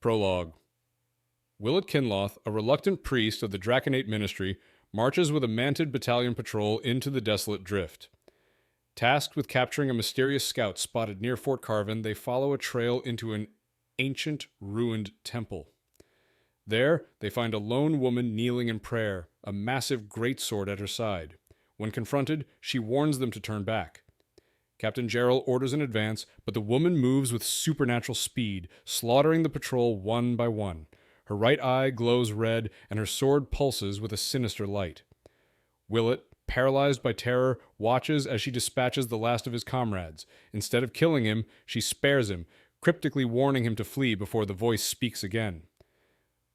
Prologue. Willett Kinloth, a reluctant priest of the Draconate Ministry, marches with a manted battalion patrol into the desolate drift. Tasked with capturing a mysterious scout spotted near Fort Carven, they follow a trail into an ancient, ruined temple. There, they find a lone woman kneeling in prayer, a massive greatsword at her side. When confronted, she warns them to turn back. Captain Gerald orders an advance, but the woman moves with supernatural speed, slaughtering the patrol one by one. Her right eye glows red, and her sword pulses with a sinister light. Willett, paralyzed by terror, watches as she dispatches the last of his comrades. Instead of killing him, she spares him, cryptically warning him to flee before the voice speaks again.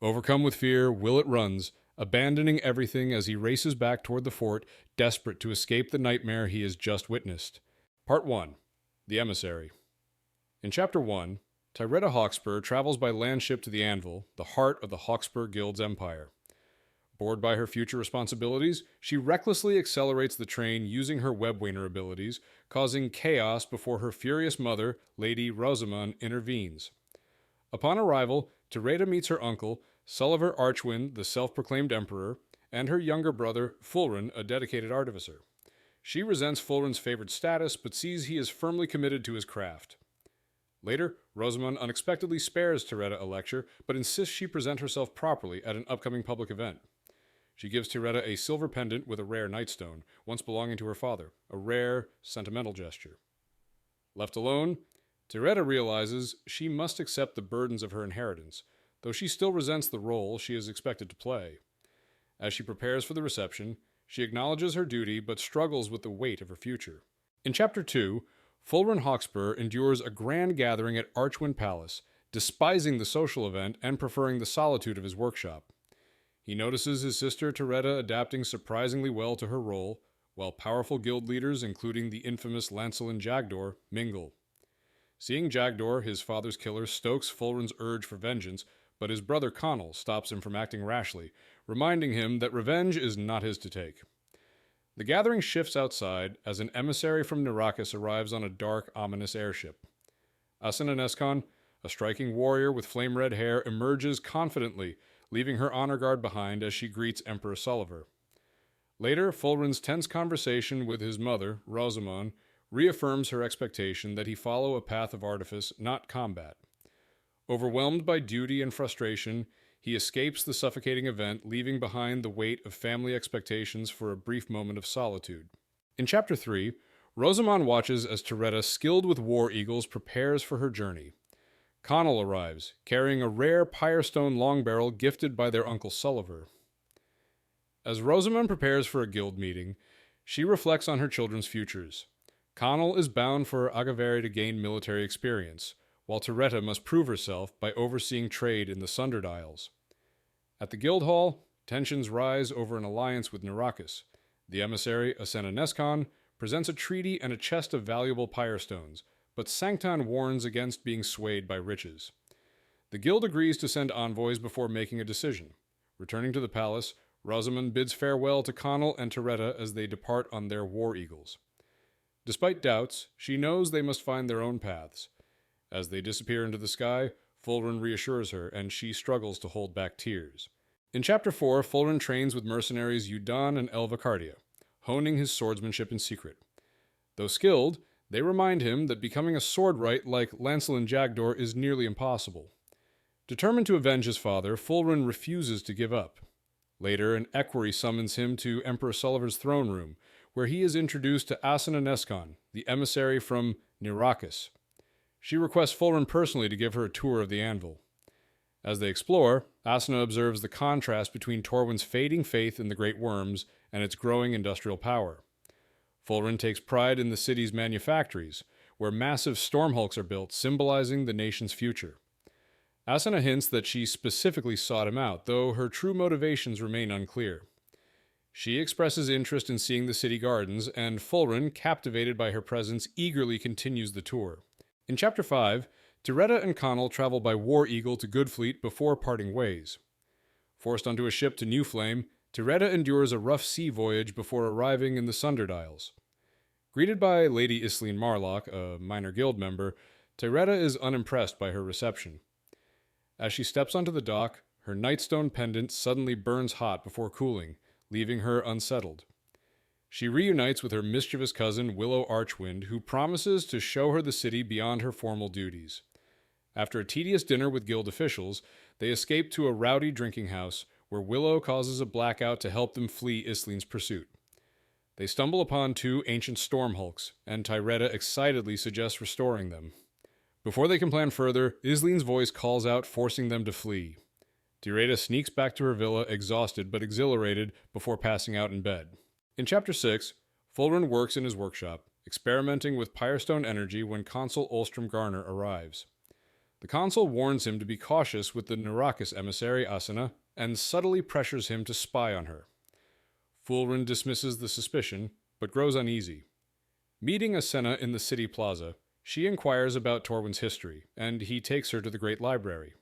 Overcome with fear, Willett runs, abandoning everything as he races back toward the fort, desperate to escape the nightmare he has just witnessed. Part 1. The Emissary. In Chapter 1, Tyreta Hawkspur travels by landship to the Anvil, the heart of the Hawkspur Guild's empire. Bored by her future responsibilities, she recklessly accelerates the train using her webwainer abilities, causing chaos before her furious mother, Lady Rosomon, intervenes. Upon arrival, Tyreta meets her uncle, Sulliver Archwind, the self-proclaimed emperor, and her younger brother, Fulren, a dedicated artificer. She resents Fulren's favored status, but sees he is firmly committed to his craft. Later, Rosomon unexpectedly spares Tyreta a lecture, but insists she present herself properly at an upcoming public event. She gives Tyreta a silver pendant with a rare nightstone, once belonging to her father, a rare, sentimental gesture. Left alone, Tyreta realizes she must accept the burdens of her inheritance, though she still resents the role she is expected to play. As she prepares for the reception, she acknowledges her duty but struggles with the weight of her future. In Chapter 2, Fulren Hawkspur endures a grand gathering at Archwind Palace, despising the social event and preferring the solitude of his workshop. He notices his sister Tyreta adapting surprisingly well to her role, while powerful guild leaders, including the infamous Lancelin Jagdor, mingle. Seeing Jagdor, his father's killer, stokes Fulren's urge for vengeance, but his brother Conall stops him from acting rashly, reminding him that revenge is not his to take. The gathering shifts outside as an emissary from Nirakis arrives on a dark, ominous airship. Asana Neskon, a striking warrior with flame-red hair, emerges confidently, leaving her honor guard behind as she greets Emperor Sulliver. Later, Fulren's tense conversation with his mother, Rosomon, reaffirms her expectation that he follow a path of artifice, not combat. Overwhelmed by duty and frustration, he escapes the suffocating event, leaving behind the weight of family expectations for a brief moment of solitude. In Chapter 3, Rosomon watches as Tyreta, skilled with war eagles, prepares for her journey. Conall arrives, carrying a rare pyrestone long barrel gifted by their uncle Sulliver. As Rosomon prepares for a guild meeting, she reflects on her children's futures. Conall is bound for Agavari to gain military experience, while Tyreta must prove herself by overseeing trade in the Sundered Isles. At the guild hall, tensions rise over an alliance with Nirakis. The emissary, Asana Neskon, presents a treaty and a chest of valuable pyrestones, but Sancton warns against being swayed by riches. The guild agrees to send envoys before making a decision. Returning to the palace, Rosomon bids farewell to Conall and Tyreta as they depart on their war eagles. Despite doubts, she knows they must find their own paths. As they disappear into the sky, Fulren reassures her, and she struggles to hold back tears. In Chapter 4, Fulren trains with mercenaries Udan and Elvacardia, honing his swordsmanship in secret. Though skilled, they remind him that becoming a swordwright like Lancelin Jagdor is nearly impossible. Determined to avenge his father, Fulren refuses to give up. Later, an equerry summons him to Emperor Sulliver's throne room, where he is introduced to Asana Neskon, the emissary from Nirakis. She requests Fulren personally to give her a tour of the Anvil. As they explore, Asana observes the contrast between Torwyn's fading faith in the Great Worms and its growing industrial power. Fulren takes pride in the city's manufactories, where massive stormhulks are built, symbolizing the nation's future. Asana hints that she specifically sought him out, though her true motivations remain unclear. She expresses interest in seeing the city gardens, and Fulren, captivated by her presence, eagerly continues the tour. In Chapter 5, Tyreta and Conall travel by War Eagle to Goodfleet before parting ways. Forced onto a ship to New Flame, Tyreta endures a rough sea voyage before arriving in the Sundered Isles. Greeted by Lady Isleen Marlock, a minor guild member, Tyreta is unimpressed by her reception. As she steps onto the dock, her nightstone pendant suddenly burns hot before cooling, leaving her unsettled. She reunites with her mischievous cousin Willow Archwind, who promises to show her the city beyond her formal duties. After a tedious dinner with guild officials, they escape to a rowdy drinking house, where Willow causes a blackout to help them flee Islin's pursuit. They stumble upon two ancient stormhulks, and Tyreta excitedly suggests restoring them. Before they can plan further, Islin's voice calls out, forcing them to flee. Tyreta sneaks back to her villa, exhausted but exhilarated, before passing out in bed. In Chapter 6, Fulren works in his workshop, experimenting with pyrestone energy when Consul Ulstrom Garner arrives. The consul warns him to be cautious with the Narakis emissary Asana, and subtly pressures him to spy on her. Fulren dismisses the suspicion, but grows uneasy. Meeting Asena in the city plaza, she inquires about Torwyn's history, and he takes her to the Great Library.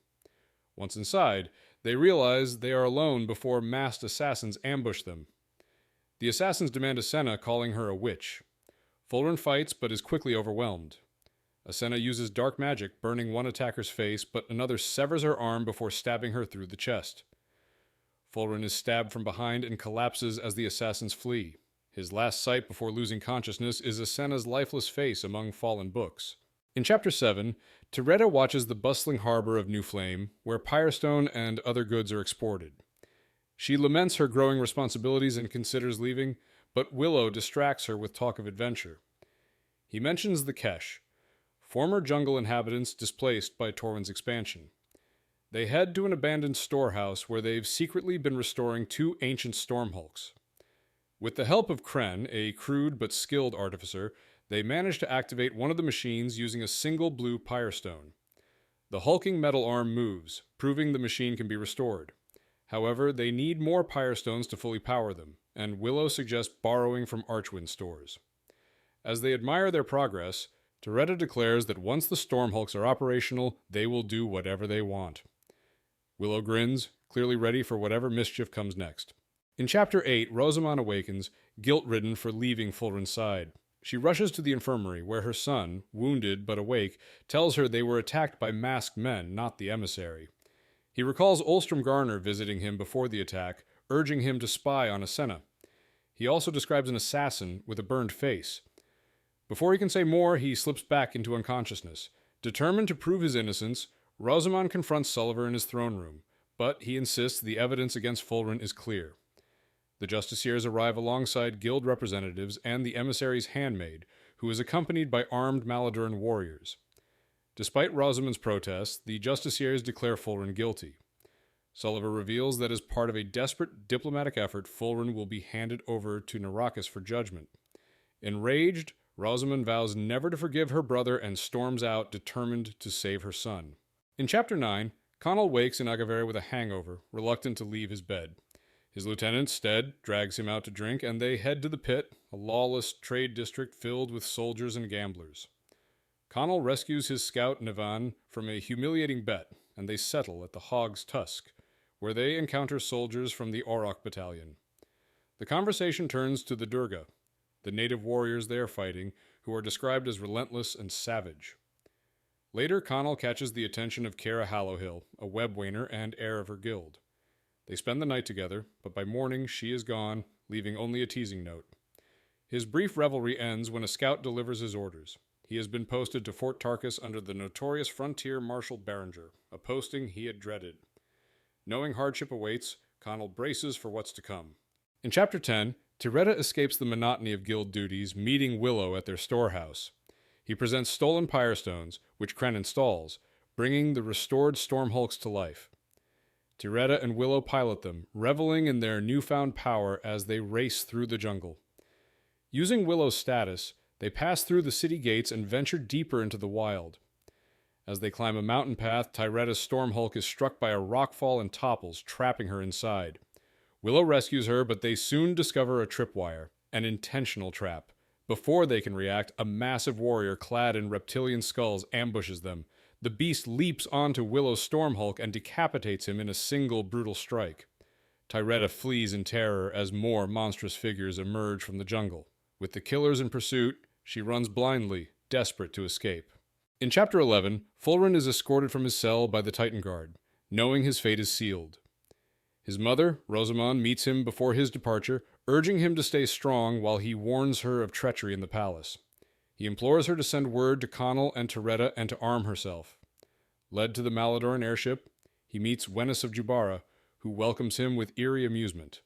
Once inside, they realize they are alone before masked assassins ambush them. The assassins demand Asena, calling her a witch. Fulren fights, but is quickly overwhelmed. Asena uses dark magic, burning one attacker's face, but another severs her arm before stabbing her through the chest. Fulren is stabbed from behind and collapses as the assassins flee. His last sight before losing consciousness is Asena's lifeless face among fallen books. In Chapter 7, Tyreta watches the bustling harbor of New Flame, where pyrestone and other goods are exported. She laments her growing responsibilities and considers leaving, but Willow distracts her with talk of adventure. He mentions the Kesh, former jungle inhabitants displaced by Torwyn's expansion. They head to an abandoned storehouse where they've secretly been restoring two ancient stormhulks. With the help of Kren, a crude but skilled artificer, they manage to activate one of the machines using a single blue pyrestone. The hulking metal arm moves, proving the machine can be restored. However, they need more pyrestones to fully power them, and Willow suggests borrowing from Archwind stores. As they admire their progress, Tyreta declares that once the Stormhulks are operational, they will do whatever they want. Willow grins, clearly ready for whatever mischief comes next. In Chapter 8, Rosomon awakens, guilt-ridden for leaving Fulren's side. She rushes to the infirmary, where her son, wounded but awake, tells her they were attacked by masked men, not the emissary. He recalls Ulstrom Garner visiting him before the attack, urging him to spy on Asena. He also describes an assassin with a burned face. Before he can say more, he slips back into unconsciousness. Determined to prove his innocence, Rosomon confronts Sulliver in his throne room, but he insists the evidence against Fulren is clear. The Justiciars arrive alongside guild representatives and the emissary's handmaid, who is accompanied by armed Maladuran warriors. Despite Rosomon's protests, the Justiciars declare Fulren guilty. Sulliver reveals that as part of a desperate diplomatic effort, Fulren will be handed over to Narakis for judgment. Enraged, Rosomon vows never to forgive her brother and storms out, determined to save her son. In Chapter 9, Conall wakes in Agavere with a hangover, reluctant to leave his bed. His lieutenant, Stead, drags him out to drink, and they head to the Pit, a lawless trade district filled with soldiers and gamblers. Conall rescues his scout, Nivan, from a humiliating bet, and they settle at the Hog's Tusk, where they encounter soldiers from the Auroch Battalion. The conversation turns to the Durga, the native warriors they are fighting, who are described as relentless and savage. Later, Conall catches the attention of Kara Hallowhill, a webwainer and heir of her guild. They spend the night together, but by morning she is gone, leaving only a teasing note. His brief revelry ends when a scout delivers his orders. He has been posted to Fort Tarkus under the notorious frontier Marshal Berenger, a posting he had dreaded. Knowing hardship awaits, Conall braces for what's to come. In Chapter 10, Tyreta escapes the monotony of guild duties, meeting Willow at their storehouse. He presents stolen pyrestones, which Kren installs, bringing the restored Stormhulks to life. Tyreta and Willow pilot them, reveling in their newfound power as they race through the jungle. Using Willow's status, they pass through the city gates and venture deeper into the wild. As they climb a mountain path, Tyreta's Stormhulk is struck by a rockfall and topples, trapping her inside. Willow rescues her, but they soon discover a tripwire, an intentional trap. Before they can react, a massive warrior clad in reptilian skulls ambushes them. The beast leaps onto Willow's Stormhulk and decapitates him in a single brutal strike. Tyreta flees in terror as more monstrous figures emerge from the jungle. With the killers in pursuit, she runs blindly, desperate to escape. In Chapter 11, Fulren is escorted from his cell by the Titan Guard. knowing his fate is sealed. His mother, Rosomon, meets him before his departure, urging him to stay strong while he warns her of treachery in the palace. He implores her to send word to Conall and Tyreta and to arm herself. Led to the Maladoran airship, he meets Wenys of Jubara, who welcomes him with eerie amusement.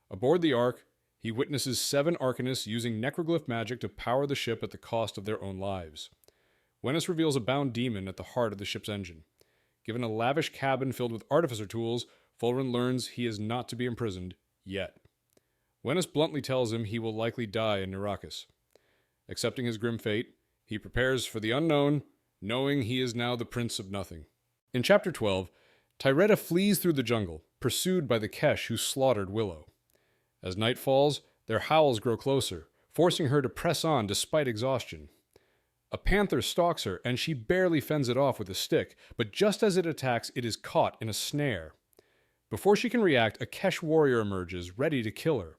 Aboard the Ark, he witnesses 7 Arcanists using necroglyph magic to power the ship at the cost of their own lives. Wenys reveals a bound demon at the heart of the ship's engine. Given a lavish cabin filled with artificer tools, Fulren learns he is not to be imprisoned yet. Wenys bluntly tells him he will likely die in Nirrakis. Accepting his grim fate, he prepares for the unknown, knowing he is now the Prince of Nothing. In Chapter 12, Tyreta flees through the jungle, pursued by the Kesh who slaughtered Willow. As night falls, their howls grow closer, forcing her to press on despite exhaustion. A panther stalks her, and she barely fends it off with a stick, but just as it attacks, it is caught in a snare. Before she can react, a Kesh warrior emerges, ready to kill her.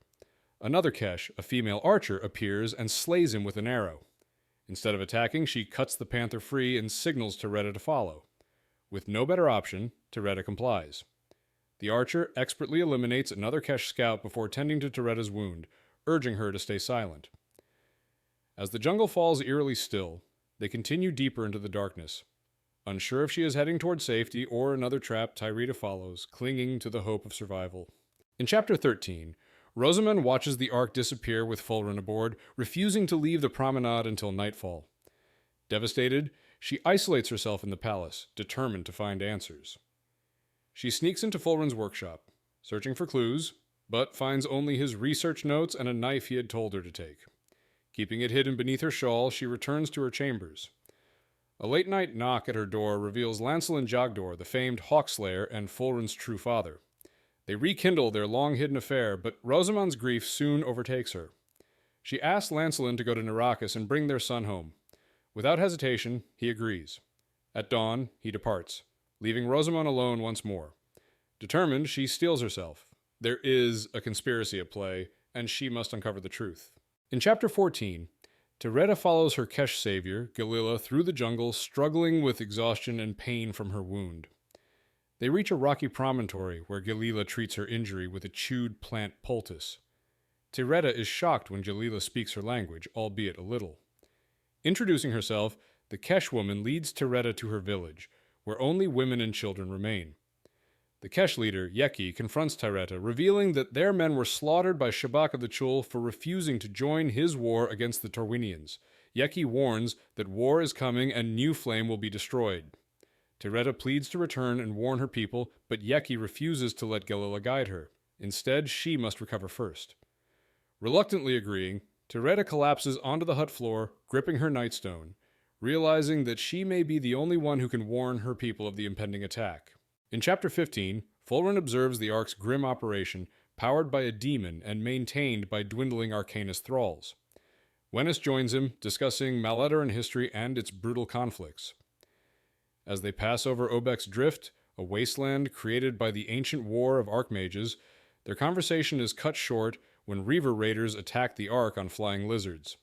Another Kesh, a female archer, appears and slays him with an arrow. Instead of attacking, she cuts the panther free and signals Tyreta to follow. With no better option, Tyreta complies. The archer expertly eliminates another Kesh scout before tending to Tyreta's wound, urging her to stay silent. As the jungle falls eerily still, they continue deeper into the darkness. Unsure if she is heading toward safety or another trap, Tyreta follows, clinging to the hope of survival. In Chapter 13, Rosomon watches the Ark disappear with Fulren aboard, refusing to leave the promenade until nightfall. Devastated, she isolates herself in the palace, determined to find answers. She sneaks into Fulren's workshop, searching for clues, but finds only his research notes and a knife he had told her to take. Keeping it hidden beneath her shawl, she returns to her chambers. A late-night knock at her door reveals Lancelin Jogdor, the famed Hawkslayer and Fulren's true father. They rekindle their long-hidden affair, but Rosamon's grief soon overtakes her. She asks Lancelin to go to Nirrakis and bring their son home. Without hesitation, he agrees. At dawn, he departs, leaving Rosomon alone once more. Determined, she steels herself. There is a conspiracy at play, and she must uncover the truth. In Chapter 14, Tyreta follows her Kesh savior, Galila, through the jungle, struggling with exhaustion and pain from her wound. They reach a rocky promontory where Galila treats her injury with a chewed plant poultice. Tyreta is shocked when Galila speaks her language, albeit a little. Introducing herself, the Kesh woman leads Tyreta to her village, where only women and children remain. The Kesh leader, Yeki, confronts Tyreta, revealing that their men were slaughtered by Shabak of the Chul for refusing to join his war against the Torwynians. Yeki warns that war is coming and New Flame will be destroyed. Tyreta pleads to return and warn her people, but Yeki refuses to let Galila guide her. Instead, she must recover first. Reluctantly agreeing, Tyreta collapses onto the hut floor, gripping her nightstone, realizing that she may be the only one who can warn her people of the impending attack. In Chapter 15, Fulren observes the Ark's grim operation, powered by a demon and maintained by dwindling Arcanist thralls. Wenys joins him, discussing Maladoran history and its brutal conflicts. As they pass over Obek's Drift, a wasteland created by the ancient war of Archmages, their conversation is cut short when Reaver raiders attack the Ark on flying lizards.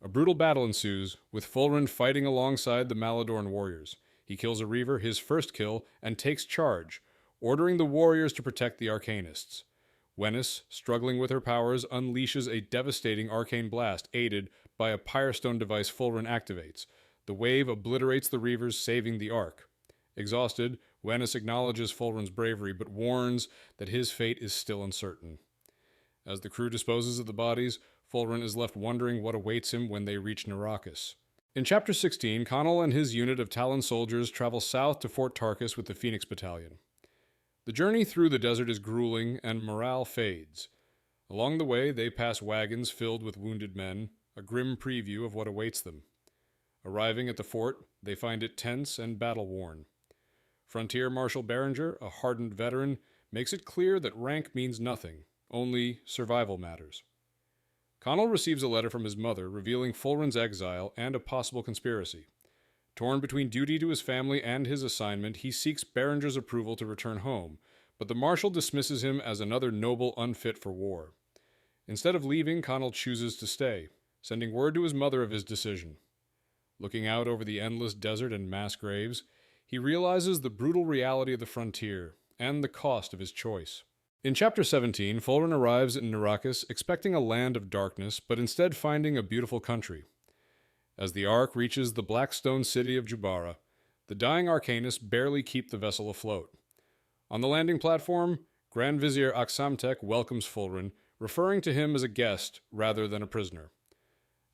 A brutal battle ensues, with Fulren fighting alongside the Maladoran warriors. He kills a Reaver, his first kill, and takes charge, ordering the warriors to protect the Arcanists. Wenys, struggling with her powers, unleashes a devastating arcane blast, aided by a pyrestone device Fulren activates. The wave obliterates the Reavers, saving the Ark. Exhausted, Wenys acknowledges Fulren's bravery, but warns that his fate is still uncertain. As the crew disposes of the bodies, Fulren is left wondering what awaits him when they reach Nirrakis. In Chapter 16, Conall and his unit of Talon soldiers travel south to Fort Tarkus with the Phoenix Battalion. The journey through the desert is grueling, and morale fades. Along the way, they pass wagons filled with wounded men, a grim preview of what awaits them. Arriving at the fort, they find it tense and battle-worn. Frontier Marshal Berenger, a hardened veteran, makes it clear that rank means nothing, only survival matters. Conall receives a letter from his mother revealing Fulren's exile and a possible conspiracy. Torn between duty to his family and his assignment, he seeks Berenger's approval to return home, but the Marshal dismisses him as another noble unfit for war. Instead of leaving, Conall chooses to stay, sending word to his mother of his decision. Looking out over the endless desert and mass graves, he realizes the brutal reality of the frontier and the cost of his choice. In Chapter 17, Fulren arrives in Narrakis expecting a land of darkness, but instead finding a beautiful country. As the Ark reaches the black stone city of Jubara, the dying arcanists barely keep the vessel afloat. On the landing platform, Grand Vizier Aksamtek welcomes Fulren, referring to him as a guest rather than a prisoner.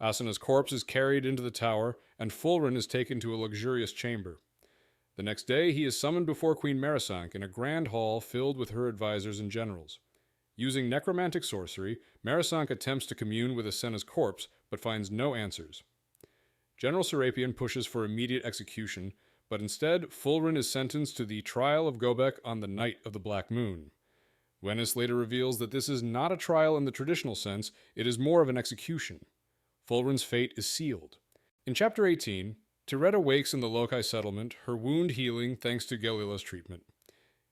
Asena's corpse is carried into the tower, and Fulren is taken to a luxurious chamber. The next day, he is summoned before Queen Marisank in a grand hall filled with her advisors and generals. Using necromantic sorcery, Marisank attempts to commune with Asena's corpse, but finds no answers. General Serapion pushes for immediate execution, but instead, Fulren is sentenced to the trial of Gobek on the night of the Black Moon. Wennis later reveals that this is not a trial in the traditional sense, it is more of an execution. Fulren's fate is sealed. In Chapter 18, Tyreta wakes in the Lokai settlement, her wound healing thanks to Galila's treatment.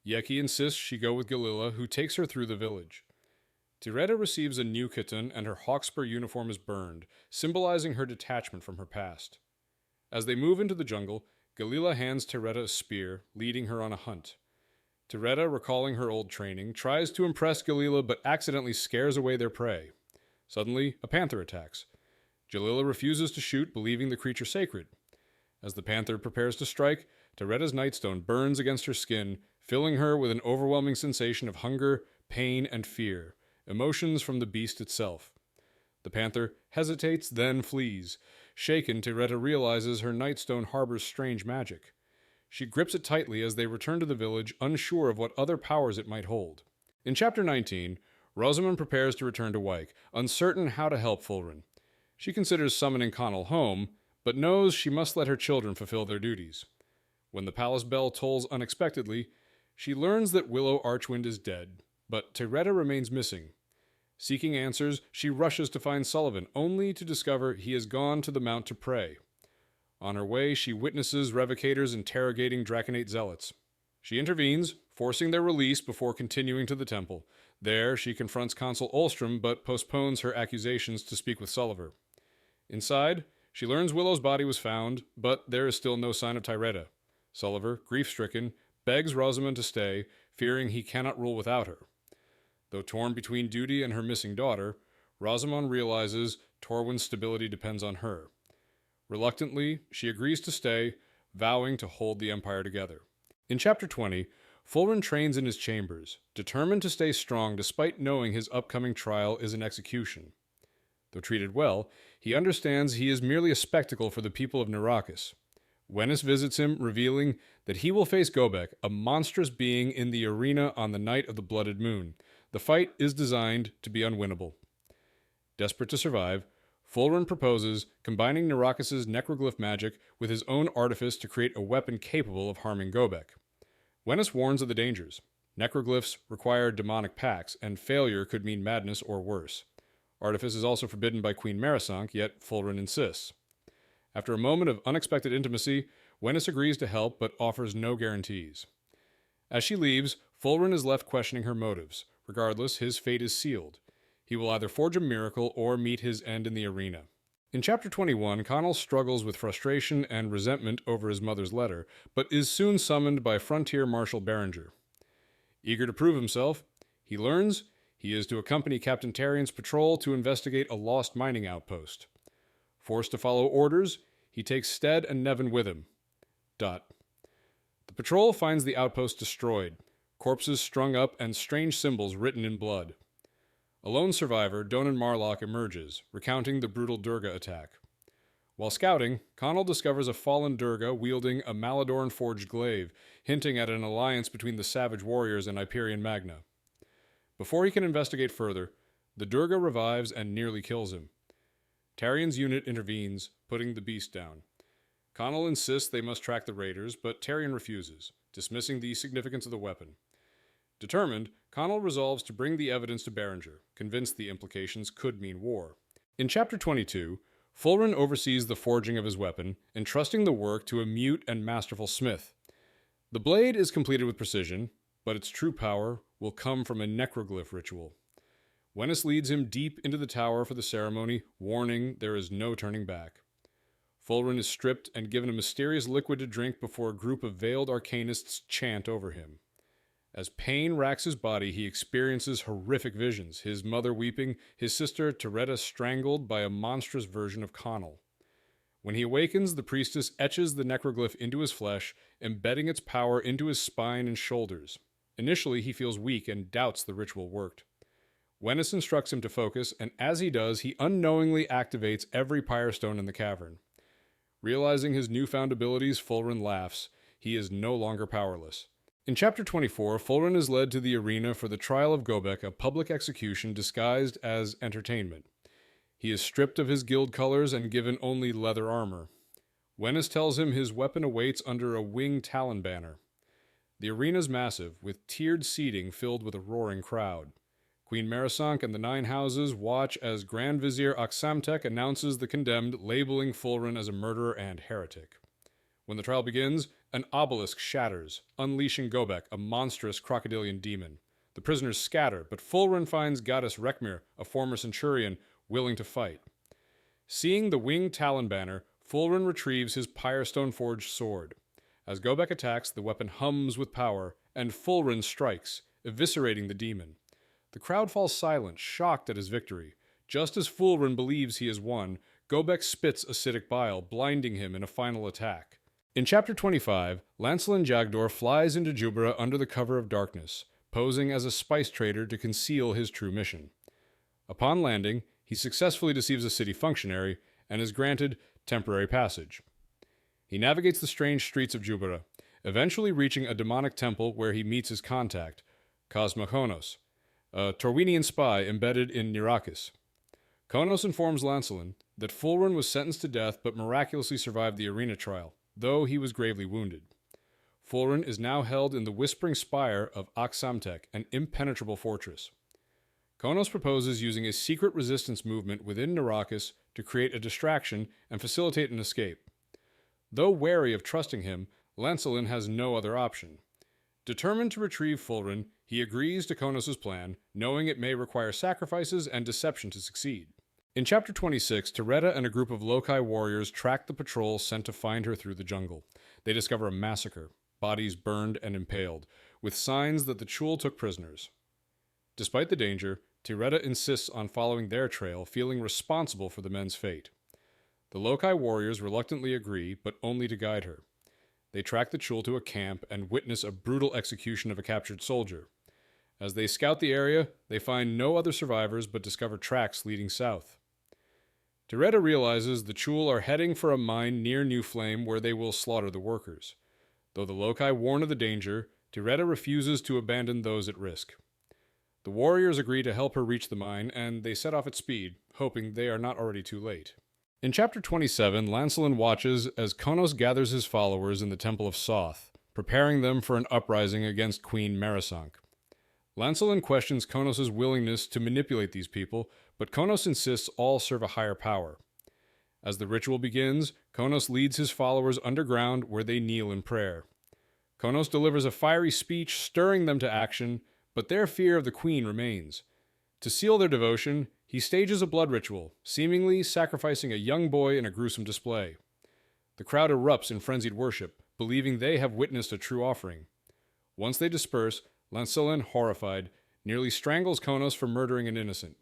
Yeki insists she go with Galila, who takes her through the village. Tyreta receives a new kitten and her Hawkspur uniform is burned, symbolizing her detachment from her past. As they move into the jungle, Galila hands Tyreta a spear, leading her on a hunt. Tyreta, recalling her old training, tries to impress Galila but accidentally scares away their prey. Suddenly, a panther attacks. Jalila refuses to shoot, believing the creature sacred. As the panther prepares to strike, Tyreta's nightstone burns against her skin, filling her with an overwhelming sensation of hunger, pain, and fear, emotions from the beast itself. The panther hesitates, then flees. Shaken, Tyreta realizes her nightstone harbors strange magic. She grips it tightly as they return to the village, unsure of what other powers it might hold. In Chapter 19, Rosomon prepares to return to Wyke, uncertain how to help Fulren. She considers summoning Conall home, but knows she must let her children fulfill their duties. When the palace bell tolls unexpectedly, she learns that Willow Archwind is dead, but Tyreta remains missing. Seeking answers, she rushes to find Sullivan, only to discover he has gone to the Mount to pray. On her way, she witnesses revocators interrogating Draconate zealots. She intervenes, forcing their release before continuing to the temple. There, she confronts Consul Ulstrom, but postpones her accusations to speak with Sullivan. Inside, she learns Willow's body was found, but there is still no sign of Tyreta. Sullivan, grief-stricken, begs Rosomon to stay, fearing he cannot rule without her. Though torn between duty and her missing daughter, Rosomon realizes Torwyn's stability depends on her. Reluctantly, she agrees to stay, vowing to hold the Empire together. In Chapter 20, Fulren trains in his chambers, determined to stay strong despite knowing his upcoming trial is an execution. Though treated well, he understands he is merely a spectacle for the people of Narrakis. Wennis visits him, revealing that he will face Gobek, a monstrous being in the arena on the night of the Blooded Moon. The fight is designed to be unwinnable. Desperate to survive, Fulren proposes combining Narrakis' necroglyph magic with his own artifice to create a weapon capable of harming Gobek. Wennis warns of the dangers. Necroglyphs require demonic pacts, and failure could mean madness or worse. Artifice is also forbidden by Queen Marisank, yet Fulren insists. After a moment of unexpected intimacy, Wennis agrees to help but offers no guarantees. As she leaves, Fulren is left questioning her motives. Regardless, his fate is sealed. He will either forge a miracle or meet his end in the arena. In Chapter 21, Conall struggles with frustration and resentment over his mother's letter, but is soon summoned by Frontier Marshal Berenger. Eager to prove himself, he learns he is to accompany Captain Tarian's patrol to investigate a lost mining outpost. Forced to follow orders, he takes Stead and Nevin with him. The patrol finds the outpost destroyed, corpses strung up and strange symbols written in blood. A lone survivor, Donan Marlock, emerges, recounting the brutal Durga attack. While scouting, Conall discovers a fallen Durga wielding a Maladorn-forged glaive, hinting at an alliance between the Savage Warriors and Hyperion Magna. Before he can investigate further, the Durga revives and nearly kills him. Tarian's unit intervenes, putting the beast down. Conall insists they must track the raiders, but Tarian refuses, dismissing the significance of the weapon. Determined, Conall resolves to bring the evidence to Berenger, convinced the implications could mean war. In Chapter 22, Fulren oversees the forging of his weapon, entrusting the work to a mute and masterful smith. The blade is completed with precision, but its true power will come from a necroglyph ritual. Wennis leads him deep into the tower for the ceremony, warning there is no turning back. Fulren is stripped and given a mysterious liquid to drink before a group of veiled arcanists chant over him. As pain racks his body, he experiences horrific visions, his mother weeping, his sister Tyreta strangled by a monstrous version of Conall. When he awakens, the priestess etches the necroglyph into his flesh, embedding its power into his spine and shoulders. Initially, he feels weak and doubts the ritual worked. Wennis instructs him to focus, and as he does, he unknowingly activates every pyrestone in the cavern. Realizing his newfound abilities, Fulren laughs. He is no longer powerless. In Chapter 24, Fulren is led to the arena for the trial of Gobek, a public execution disguised as entertainment. He is stripped of his guild colors and given only leather armor. Wennis tells him his weapon awaits under a winged talon banner. The arena is massive, with tiered seating filled with a roaring crowd. Queen Merisank and the Nine Houses watch as Grand Vizier Aksamtek announces the condemned, labeling Fulren as a murderer and heretic. When the trial begins, an obelisk shatters, unleashing Gobek, a monstrous crocodilian demon. The prisoners scatter, but Fulren finds goddess Rekmir, a former centurion, willing to fight. Seeing the winged talon banner, Fulren retrieves his pyrestone-forged sword. As Gobek attacks, the weapon hums with power, and Fulren strikes, eviscerating the demon. The crowd falls silent, shocked at his victory. Just as Fulren believes he has won, Gobek spits acidic bile, blinding him in a final attack. In Chapter 25, Lancelin Jagdor flies into Jubera under the cover of darkness, posing as a spice trader to conceal his true mission. Upon landing, he successfully deceives a city functionary and is granted temporary passage. He navigates the strange streets of Jubera, eventually reaching a demonic temple where he meets his contact, Cosmokonos, a Torwynian spy embedded in Nirakis. Konos informs Lancelin that Fulren was sentenced to death but miraculously survived the arena trial, though he was gravely wounded. Fulren is now held in the Whispering Spire of Aksamtek, an impenetrable fortress. Konos proposes using a secret resistance movement within Nirakis to create a distraction and facilitate an escape. Though wary of trusting him, Lancelin has no other option. Determined to retrieve Fulren, he agrees to Konos' plan, knowing it may require sacrifices and deception to succeed. In Chapter 26, Tyreta and a group of Lokai warriors track the patrol sent to find her through the jungle. They discover a massacre, bodies burned and impaled, with signs that the Chul took prisoners. Despite the danger, Tyreta insists on following their trail, feeling responsible for the men's fate. The Lokai warriors reluctantly agree, but only to guide her. They track the Chul to a camp and witness a brutal execution of a captured soldier. As they scout the area, they find no other survivors but discover tracks leading south. Tyreta realizes the Chul are heading for a mine near New Flame where they will slaughter the workers. Though the Lokai warn of the danger, Tyreta refuses to abandon those at risk. The warriors agree to help her reach the mine, and they set off at speed, hoping they are not already too late. In Chapter 27, Lancelin watches as Konos gathers his followers in the Temple of Soth, preparing them for an uprising against Queen Merisank. Lancelin questions Konos' willingness to manipulate these people, but Konos insists all serve a higher power. As the ritual begins, Konos leads his followers underground where they kneel in prayer. Konos delivers a fiery speech stirring them to action, but their fear of the queen remains. To seal their devotion, he stages a blood ritual, seemingly sacrificing a young boy in a gruesome display. The crowd erupts in frenzied worship, believing they have witnessed a true offering. Once they disperse, Lancelin, horrified, nearly strangles Konos for murdering an innocent.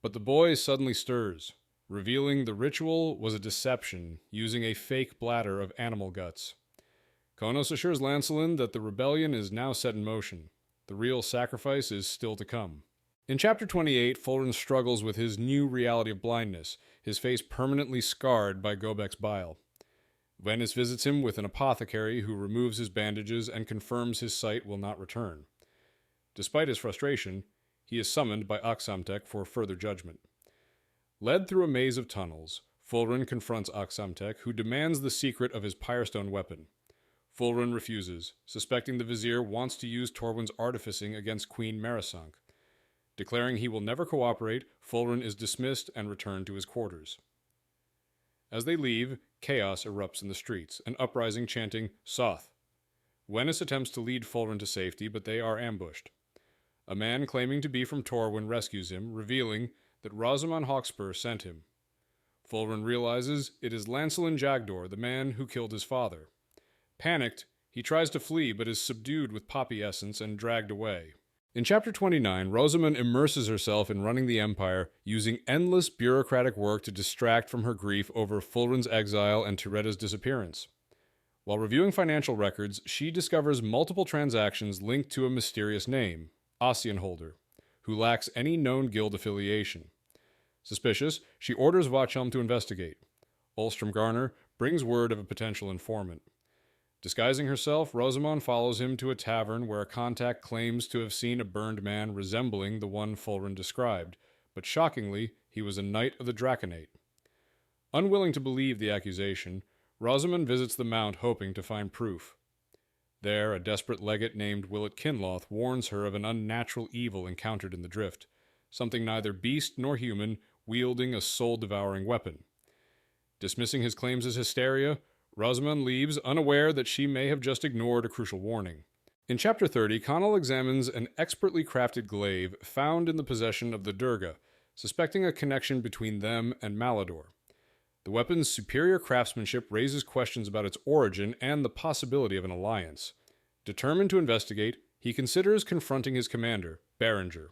But the boy suddenly stirs, revealing the ritual was a deception, using a fake bladder of animal guts. Konos assures Lancelin that the rebellion is now set in motion. The real sacrifice is still to come. In Chapter 28, Fulren struggles with his new reality of blindness, his face permanently scarred by Gobek's bile. Wennis visits him with an apothecary who removes his bandages and confirms his sight will not return. Despite his frustration, he is summoned by Aksamtek for further judgment. Led through a maze of tunnels, Fulren confronts Aksamtek, who demands the secret of his pyrestone weapon. Fulren refuses, suspecting the vizier wants to use Torwyn's artificing against Queen Merisank. Declaring he will never cooperate, Fulren is dismissed and returned to his quarters. As they leave, chaos erupts in the streets, an uprising chanting, "Soth." Wennis attempts to lead Fulren to safety, but they are ambushed. A man claiming to be from Torwyn rescues him, revealing that Rosomon Hawkspur sent him. Fulren realizes it is Lancelin Jagdor, the man who killed his father. Panicked, he tries to flee but is subdued with poppy essence and dragged away. In Chapter 29, Rosamund immerses herself in running the Empire, using endless bureaucratic work to distract from her grief over Fulren's exile and Tyreta's disappearance. While reviewing financial records, she discovers multiple transactions linked to a mysterious name, Ossianholder, who lacks any known guild affiliation. Suspicious, she orders Wachhelm to investigate. Ulstrom Garner brings word of a potential informant. Disguising herself, Rosamond follows him to a tavern where a contact claims to have seen a burned man resembling the one Fulren described, but shockingly, he was a knight of the Draconate. Unwilling to believe the accusation, Rosamond visits the Mount hoping to find proof. There, a desperate legate named Willett Kinloth warns her of an unnatural evil encountered in the drift, something neither beast nor human, wielding a soul-devouring weapon. Dismissing his claims as hysteria, Rosamund leaves, unaware that she may have just ignored a crucial warning. In Chapter 30, Conall examines an expertly crafted glaive found in the possession of the Durga, suspecting a connection between them and Malador. The weapon's superior craftsmanship raises questions about its origin and the possibility of an alliance. Determined to investigate, he considers confronting his commander, Berenger.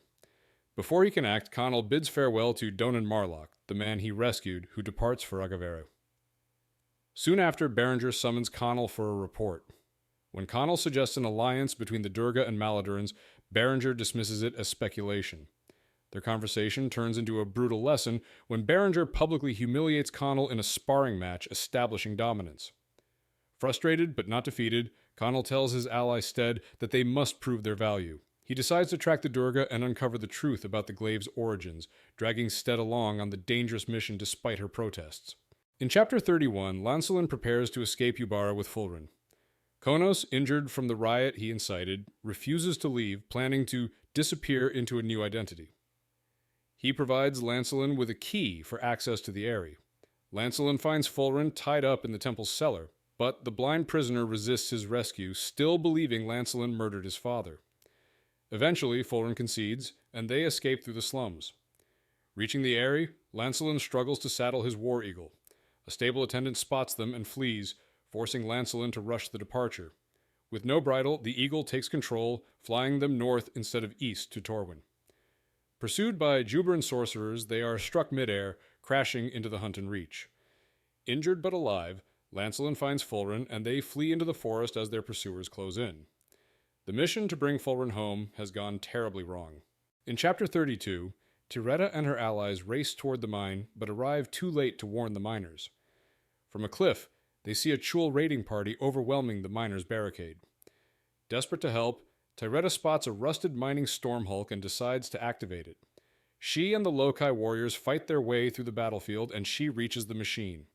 Before he can act, Conall bids farewell to Donan Marlock, the man he rescued, who departs for Agavera. Soon after, Berenger summons Conall for a report. When Conall suggests an alliance between the Durga and Maladorans, Berenger dismisses it as speculation. Their conversation turns into a brutal lesson when Berenger publicly humiliates Conall in a sparring match, establishing dominance. Frustrated but not defeated, Conall tells his ally Stead that they must prove their value. He decides to track the Durga and uncover the truth about the glaive's origins, dragging Stead along on the dangerous mission despite her protests. In Chapter 31, Lancelin prepares to escape Yubara with Fulren. Konos, injured from the riot he incited, refuses to leave, planning to disappear into a new identity. He provides Lancelin with a key for access to the Eyrie. Lancelin finds Fulren tied up in the temple's cellar, but the blind prisoner resists his rescue, still believing Lancelin murdered his father. Eventually, Fulren concedes, and they escape through the slums. Reaching the Eyrie, Lancelin struggles to saddle his war eagle. A stable attendant spots them and flees, forcing Lancelin to rush the departure. With no bridle, the eagle takes control, flying them north instead of east to Torwyn. Pursued by Juberan sorcerers, they are struck midair, crashing into the Hunton Reach. Injured but alive, Lancelin finds Fulren, and they flee into the forest as their pursuers close in. The mission to bring Fulren home has gone terribly wrong. In Chapter 32, Tyreta and her allies race toward the mine, but arrive too late to warn the miners. From a cliff, they see a Chul raiding party overwhelming the miners' barricade. Desperate to help, Tyreta spots a rusted mining stormhulk and decides to activate it. She and the Lokai warriors fight their way through the battlefield, and she reaches the machine.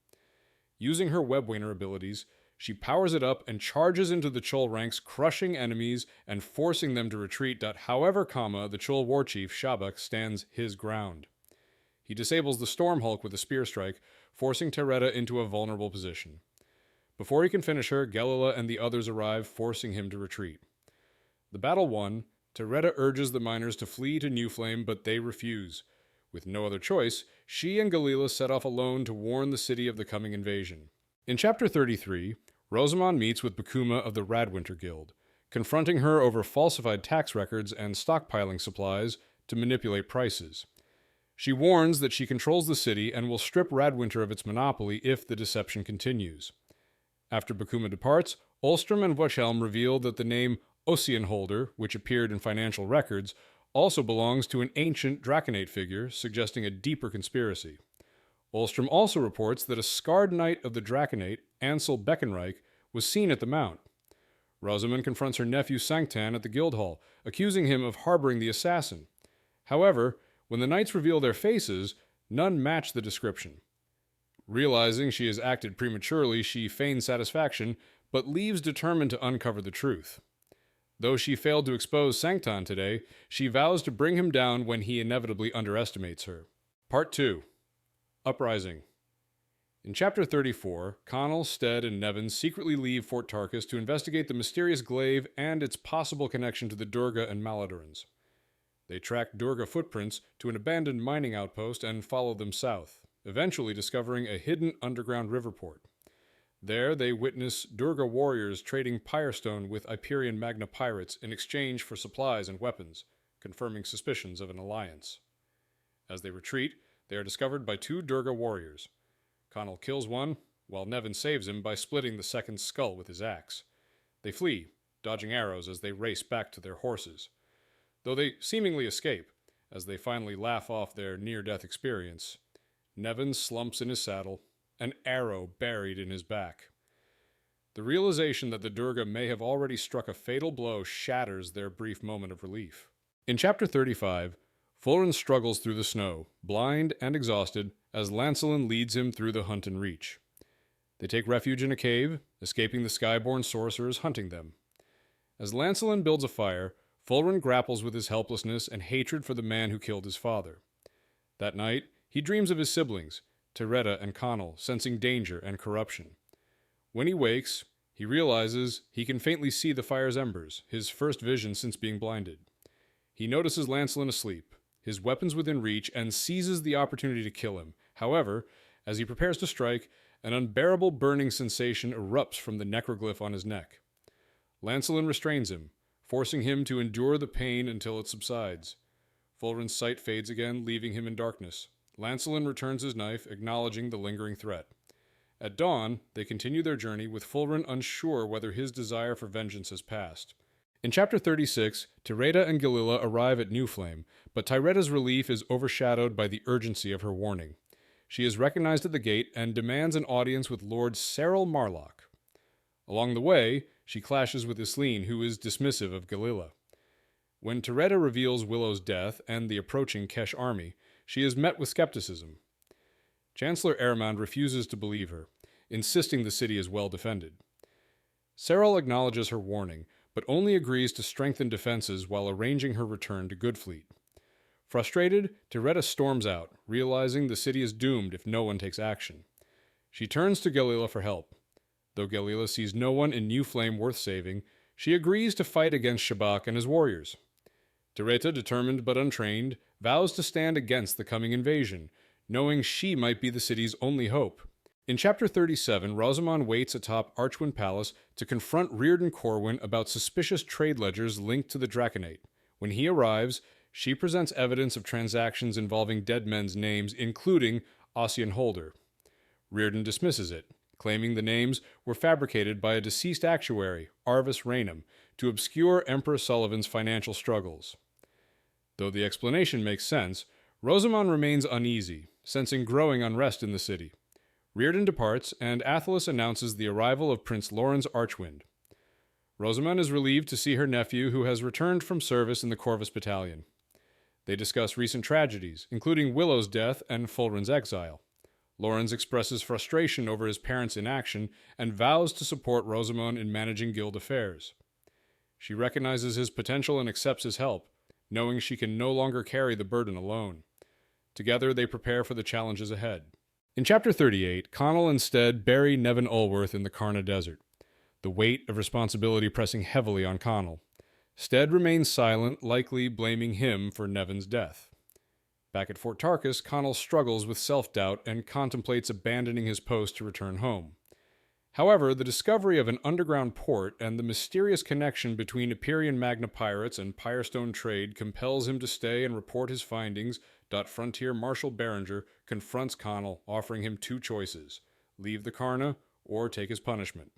Using her webwainer abilities, she powers it up and charges into the Chul ranks, crushing enemies and forcing them to retreat. However, the Chul warchief, Shabak, stands his ground. He disables the Stormhulk with a spear strike, forcing Tyreta into a vulnerable position. Before he can finish her, Gelula and the others arrive, forcing him to retreat. The battle won, Tyreta urges the miners to flee to New Flame, but they refuse. With no other choice, she and Galila set off alone to warn the city of the coming invasion. In Chapter 33, Rosamond meets with Bakuma of the Radwinter Guild, confronting her over falsified tax records and stockpiling supplies to manipulate prices. She warns that she controls the city and will strip Radwinter of its monopoly if the deception continues. After Bakuma departs, Ulstrom and Wachhelm reveal that the name Ossianholder, which appeared in financial records, also belongs to an ancient Draconate figure, suggesting a deeper conspiracy. Ulstrom also reports that a scarred knight of the Draconate, Ansel Beckenreich, was seen at the Mount. Rosamund confronts her nephew Sanctan at the Guildhall, accusing him of harboring the assassin. However, when the knights reveal their faces, none match the description. Realizing she has acted prematurely, she feigns satisfaction, but leaves determined to uncover the truth. Though she failed to expose Sanctan today, she vows to bring him down when he inevitably underestimates her. Part 2. Uprising. In Chapter 34, Conall, Stead, and Nevin secretly leave Fort Tarkus to investigate the mysterious glaive and its possible connection to the Durga and Maladorans. They track Durga footprints to an abandoned mining outpost and follow them south. eventually discovering a hidden underground river port. There, they witness Durga warriors trading pyrestone with Hyperion Magna pirates in exchange for supplies and weapons, confirming suspicions of an alliance. As they retreat, they are discovered by two Durga warriors. Conall kills one, while Nevin saves him by splitting the second's skull with his axe. They flee, dodging arrows as they race back to their horses. Though they seemingly escape, as they finally laugh off their near-death experience, Nevin slumps in his saddle, an arrow buried in his back. The realization that the Durga may have already struck a fatal blow shatters their brief moment of relief. In Chapter 35, Fulren struggles through the snow, blind and exhausted, as Lancelin leads him through the hunt and reach. They take refuge in a cave, escaping the skyborn sorcerers hunting them. As Lancelin builds a fire, Fulren grapples with his helplessness and hatred for the man who killed his father. That night, he dreams of his siblings, Tyreta and Conall, sensing danger and corruption. When he wakes, he realizes he can faintly see the fire's embers, his first vision since being blinded. He notices Lancelin asleep, his weapons within reach, and seizes the opportunity to kill him. However, as he prepares to strike, an unbearable burning sensation erupts from the necroglyph on his neck. Lancelin restrains him, forcing him to endure the pain until it subsides. Fulren's sight fades again, leaving him in darkness. Lancelin returns his knife, acknowledging the lingering threat. At dawn, they continue their journey, with Fulren unsure whether his desire for vengeance has passed. In Chapter 36, Tyreta and Galila arrive at New Flame, but Tyreta's relief is overshadowed by the urgency of her warning. She is recognized at the gate and demands an audience with Lord Serral Marlock. Along the way, she clashes with Isleen, who is dismissive of Galila. When Tyreta reveals Willow's death and the approaching Kesh army, she is met with skepticism. Chancellor Ehrmond refuses to believe her, insisting the city is well defended. Serral acknowledges her warning, but only agrees to strengthen defenses while arranging her return to Goodfleet. Frustrated, Tyreta storms out, realizing the city is doomed if no one takes action. She turns to Galila for help. Though Galila sees no one in New Flame worth saving, she agrees to fight against Shabak and his warriors. Tyreta, determined but untrained, vows to stand against the coming invasion, knowing she might be the city's only hope. In Chapter 37, Rosomon waits atop Archwind Palace to confront Rearden Corwyn about suspicious trade ledgers linked to the Draconate. When he arrives, she presents evidence of transactions involving dead men's names, including Ossian Holder. Rearden dismisses it, claiming the names were fabricated by a deceased actuary, Arvis Raynham, to obscure Emperor Sullivan's financial struggles. Though the explanation makes sense, Rosomon remains uneasy, sensing growing unrest in the city. Rearden departs, and Athelas announces the arrival of Prince Lawrence Archwind. Rosomon is relieved to see her nephew, who has returned from service in the Corvus Battalion. They discuss recent tragedies, including Willow's death and Fulren's exile. Lawrence expresses frustration over his parents' inaction and vows to support Rosomon in managing guild affairs. She recognizes his potential and accepts his help, knowing she can no longer carry the burden alone. Together, they prepare for the challenges ahead. In Chapter 38, Conall and Stead bury Nevin Ulworth in the Karna Desert, the weight of responsibility pressing heavily on Conall. Stead remains silent, likely blaming him for Nevin's death. Back at Fort Tarkus, Conall struggles with self-doubt and contemplates abandoning his post to return home. However, the discovery of an underground port and the mysterious connection between Hyperion Magna pirates and pyrestone trade compels him to stay and report his findings. Frontier Marshal Berenger confronts Conall, offering him two choices: leave the Karna or take his punishment.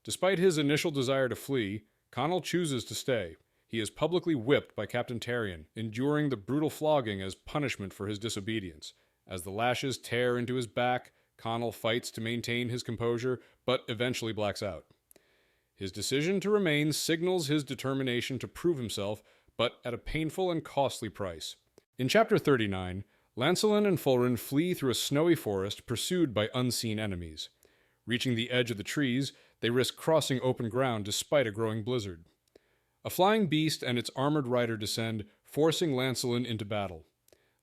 Despite his initial desire to flee, Conall chooses to stay. He is publicly whipped by Captain Tarion, enduring the brutal flogging as punishment for his disobedience. As the lashes tear into his back, Conall fights to maintain his composure, but eventually blacks out. His decision to remain signals his determination to prove himself, but at a painful and costly price. In Chapter 39, Lancelin and Fulren flee through a snowy forest pursued by unseen enemies. Reaching the edge of the trees, they risk crossing open ground despite a growing blizzard. A flying beast and its armored rider descend, forcing Lancelin into battle.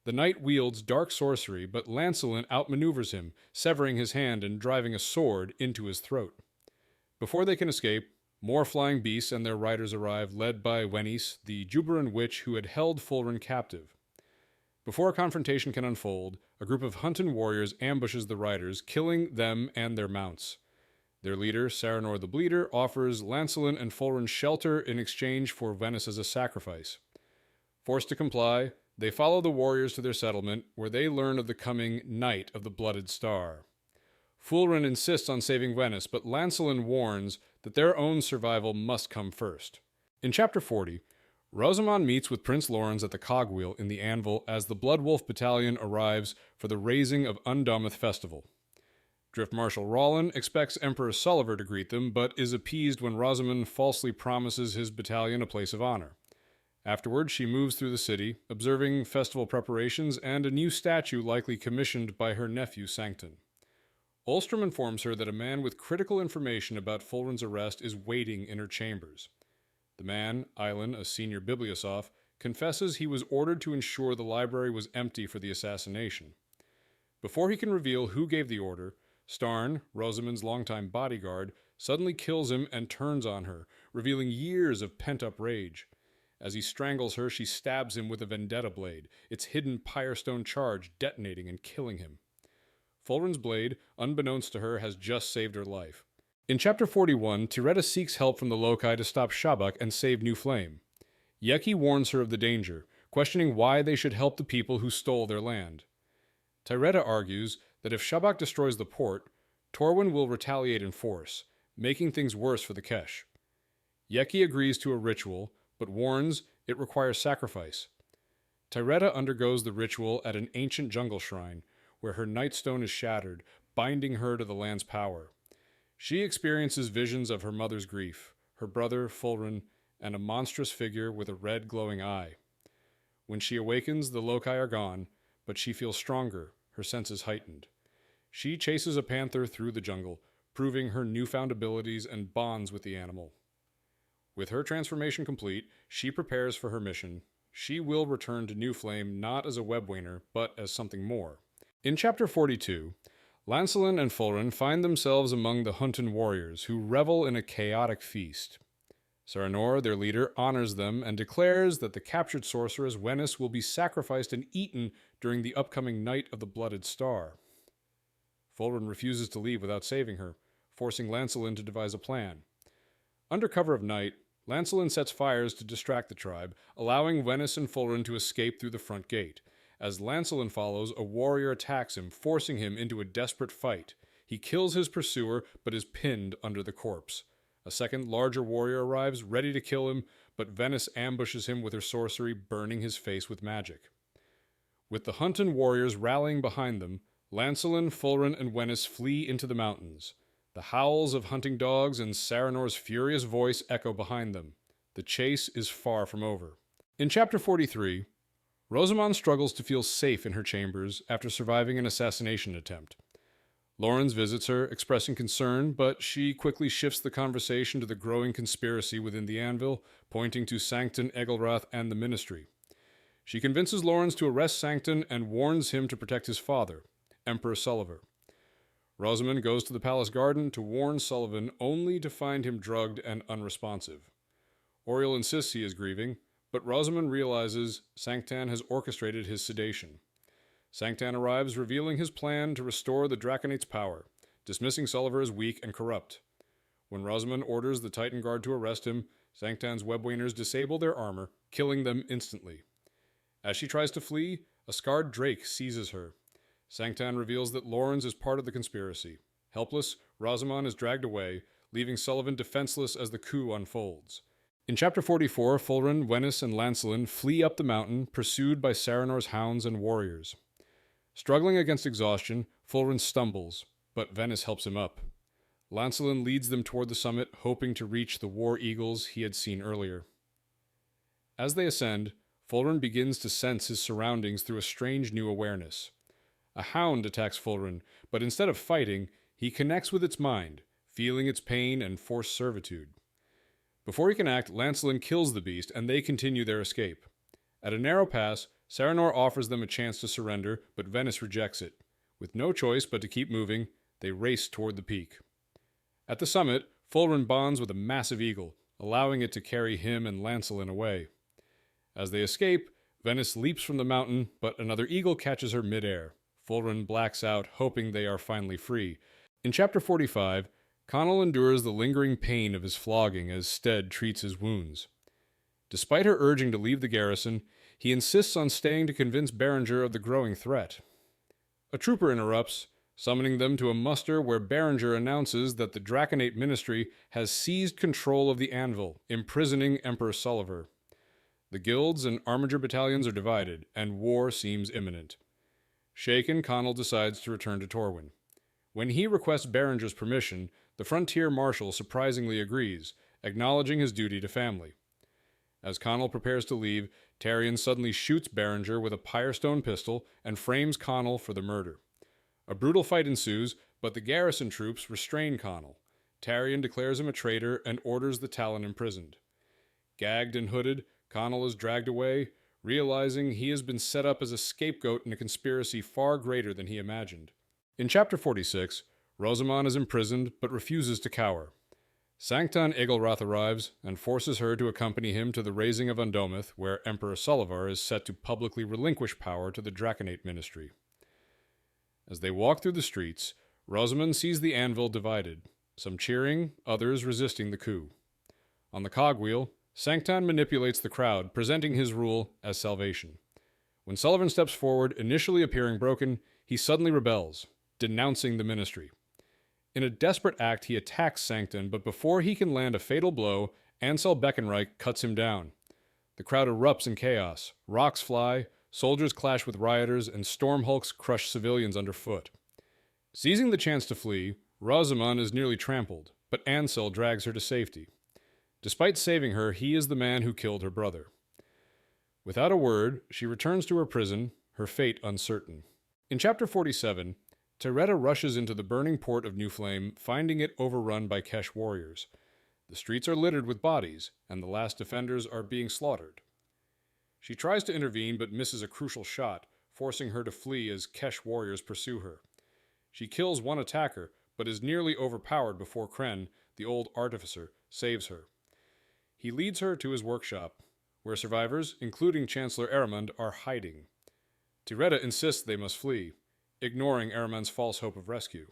The knight wields dark sorcery, but Lancelin outmaneuvers him, severing his hand and driving a sword into his throat. Before they can escape, more flying beasts and their riders arrive, led by Wenys, the Juberan witch who had held Fulren captive. Before a confrontation can unfold, a group of Hunton warriors ambushes the riders, killing them and their mounts. Their leader, Saranor the Bleeder, offers Lancelin and Fulren shelter in exchange for Venice as a sacrifice. Forced to comply, they follow the warriors to their settlement, where they learn of the coming Night of the Blooded Star. Fulren insists on saving Venice, but Lancelin warns that their own survival must come first. In Chapter 40, Rosomon meets with Prince Laurens at the cogwheel in the Anvil as the Bloodwolf Battalion arrives for the raising of Undometh Festival. Drift Marshal Rollin expects Emperor Sulliver to greet them, but is appeased when Rosamond falsely promises his battalion a place of honor. Afterward, she moves through the city, observing festival preparations and a new statue likely commissioned by her nephew Sancton. Ulstrom informs her that a man with critical information about Fulren's arrest is waiting in her chambers. The man, Eilen, a senior bibliosoph, confesses he was ordered to ensure the library was empty for the assassination. Before he can reveal who gave the order, Starn, Rosamond's longtime bodyguard, suddenly kills him and turns on her, revealing years of pent-up rage. As he strangles her, she stabs him with a vendetta blade, its hidden pyrestone charge detonating and killing him. Fulren's blade, unbeknownst to her, has just saved her life. In Chapter 41, Tyreta seeks help from the Loci to stop Shabak and save New Flame. Yeki warns her of the danger, questioning why they should help the people who stole their land. Tyreta argues that if Shabak destroys the port, Torwyn will retaliate in force, making things worse for the Kesh. Yeki agrees to a ritual, but warns it requires sacrifice. Tyreta undergoes the ritual at an ancient jungle shrine, where her nightstone is shattered, binding her to the land's power. She experiences visions of her mother's grief, her brother, Fulren, and a monstrous figure with a red glowing eye. When she awakens, the Loci are gone, but she feels stronger, her senses heightened. She chases a panther through the jungle, proving her newfound abilities and bonds with the animal. With her transformation complete, she prepares for her mission. She will return to New Flame not as a webwainer, but as something more. In Chapter 42, Lancelin and Fulren find themselves among the Hunton warriors, who revel in a chaotic feast. Saranor, their leader, honors them and declares that the captured sorceress Venice will be sacrificed and eaten during the upcoming Night of the Blooded Star. Fulren refuses to leave without saving her, forcing Lancelin to devise a plan. Under cover of night, Lancelin sets fires to distract the tribe, allowing Venice and Fulren to escape through the front gate. As Lancelin follows, a warrior attacks him, forcing him into a desperate fight. He kills his pursuer, but is pinned under the corpse. A second, larger warrior arrives, ready to kill him, but Venice ambushes him with her sorcery, burning his face with magic. With the Hunton warriors rallying behind them, Lancelin, Fulren, and Venice flee into the mountains. The howls of hunting dogs and Saranor's furious voice echo behind them. The chase is far from over. In Chapter 43, Rosomon struggles to feel safe in her chambers after surviving an assassination attempt. Laurens visits her, expressing concern, but she quickly shifts the conversation to the growing conspiracy within the Anvil, pointing to Sancton, Egelrath, and the Ministry. She convinces Laurens to arrest Sancton and warns him to protect his father, Emperor Sulliver. Rosamond goes to the palace garden to warn Sullivan, only to find him drugged and unresponsive. Oriel insists he is grieving, but Rosamond realizes Sanctan has orchestrated his sedation. Sanctan arrives, revealing his plan to restore the Draconate's power, dismissing Sulliver as weak and corrupt. When Rosamond orders the Titan Guard to arrest him, Sanctan's webwainers disable their armor, killing them instantly. As she tries to flee, a scarred drake seizes her. Sanctan reveals that Laurens is part of the conspiracy. Helpless, Rosamond is dragged away, leaving Sullivan defenseless as the coup unfolds. In Chapter 44, Fulren, Venice, and Lancelin flee up the mountain, pursued by Saranor's hounds and warriors. Struggling against exhaustion, Fulren stumbles, but Venice helps him up. Lancelin leads them toward the summit, hoping to reach the war eagles he had seen earlier. As they ascend, Fulren begins to sense his surroundings through a strange new awareness. A hound attacks Fulren, but instead of fighting, he connects with its mind, feeling its pain and forced servitude. Before he can act, Lancelin kills the beast, and they continue their escape. At a narrow pass, Saranor offers them a chance to surrender, but Venice rejects it. With no choice but to keep moving, they race toward the peak. At the summit, Fulren bonds with a massive eagle, allowing it to carry him and Lancelin away. As they escape, Venice leaps from the mountain, but another eagle catches her midair. Fulren blacks out, hoping they are finally free. In Chapter 45, Conall endures the lingering pain of his flogging as Stead treats his wounds. Despite her urging to leave the garrison, he insists on staying to convince Berenger of the growing threat. A trooper interrupts, summoning them to a muster where Berenger announces that the Draconate Ministry has seized control of the Anvil, imprisoning Emperor Sulliver. The guilds and armiger battalions are divided, and war seems imminent. Shaken, Conall decides to return to Torwyn. When he requests Berenger's permission, the frontier marshal surprisingly agrees, acknowledging his duty to family. As Conall prepares to leave, Tarion suddenly shoots Berenger with a pyrestone pistol and frames Conall for the murder. A brutal fight ensues, but the garrison troops restrain Conall. Tarion declares him a traitor and orders the Talon imprisoned. Gagged and hooded, Conall is dragged away, realizing he has been set up as a scapegoat in a conspiracy far greater than he imagined. In Chapter 46, Rosomon is imprisoned but refuses to cower. Sancton Agelroth arrives and forces her to accompany him to the Raising of Undometh, where Emperor Sullivar is set to publicly relinquish power to the Draconate Ministry. As they walk through the streets, Rosomon sees the Anvil divided, some cheering, others resisting the coup. On the cogwheel, Sancton manipulates the crowd, presenting his rule as salvation. When Sullivan steps forward, initially appearing broken, he suddenly rebels, denouncing the ministry. In a desperate act, he attacks Sancton, but before he can land a fatal blow, Ansel Beckenreich cuts him down. The crowd erupts in chaos. Rocks fly, soldiers clash with rioters, and storm hulks crush civilians underfoot. Seizing the chance to flee, Rosomon is nearly trampled, but Ansel drags her to safety. Despite saving her, he is the man who killed her brother. Without a word, she returns to her prison, her fate uncertain. In Chapter 47, Tyreta rushes into the burning port of New Flame, finding it overrun by Kesh warriors. The streets are littered with bodies, and the last defenders are being slaughtered. She tries to intervene but misses a crucial shot, forcing her to flee as Kesh warriors pursue her. She kills one attacker, but is nearly overpowered before Kren, the old artificer, saves her. He leads her to his workshop, where survivors, including Chancellor Eramund, are hiding. Tyreta insists they must flee, ignoring Eramund's false hope of rescue.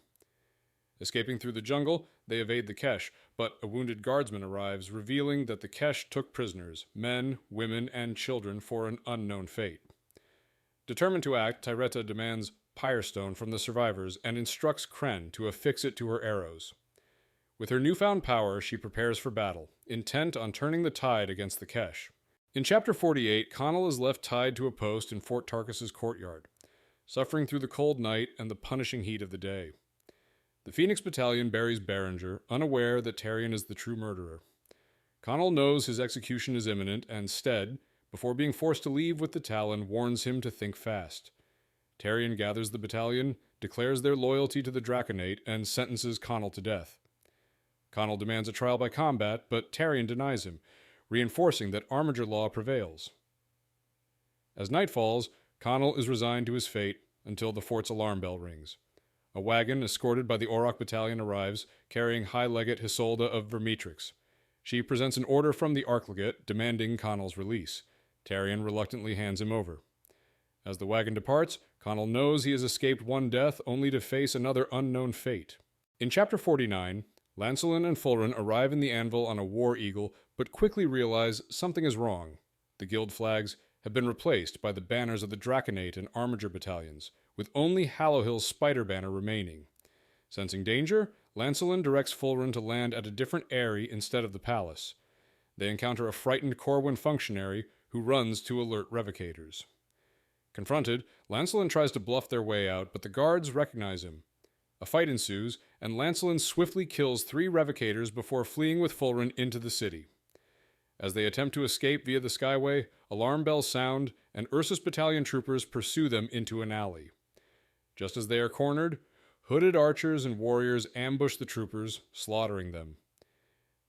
Escaping through the jungle, they evade the Kesh, but a wounded guardsman arrives, revealing that the Kesh took prisoners, men, women, and children for an unknown fate. Determined to act, Tyreta demands pyrestone from the survivors and instructs Kren to affix it to her arrows. With her newfound power, she prepares for battle, intent on turning the tide against the Kesh. In Chapter 48, Conall is left tied to a post in Fort Tarkus's courtyard, suffering through the cold night and the punishing heat of the day. The Phoenix Battalion buries Berenger, unaware that Tarion is the true murderer. Conall knows his execution is imminent, and Stead, before being forced to leave with the Talon, warns him to think fast. Tarion gathers the battalion, declares their loyalty to the Draconate, and sentences Conall to death. Conall demands a trial by combat, but Tarion denies him, reinforcing that armiger law prevails. As night falls, Conall is resigned to his fate until the fort's alarm bell rings. A wagon escorted by the Auroch Battalion arrives, carrying High Legate Isolde of Vermitrix. She presents an order from the Archlegate demanding Conall's release. Tarion reluctantly hands him over. As the wagon departs, Conall knows he has escaped one death only to face another unknown fate. In Chapter 49, Lancelin and Fulren arrive in the Anvil on a war eagle, but quickly realize something is wrong. The guild flags have been replaced by the banners of the Draconate and Armiger battalions, with only Hallowhill's spider banner remaining. Sensing danger, Lancelin directs Fulren to land at a different eyrie instead of the palace. They encounter a frightened Corwin functionary who runs to alert revocators. Confronted, Lancelin tries to bluff their way out, but the guards recognize him. A fight ensues, and Lancelin swiftly kills 3 revocators before fleeing with Fulren into the city. As they attempt to escape via the Skyway, alarm bells sound, and Ursus Battalion troopers pursue them into an alley. Just as they are cornered, hooded archers and warriors ambush the troopers, slaughtering them.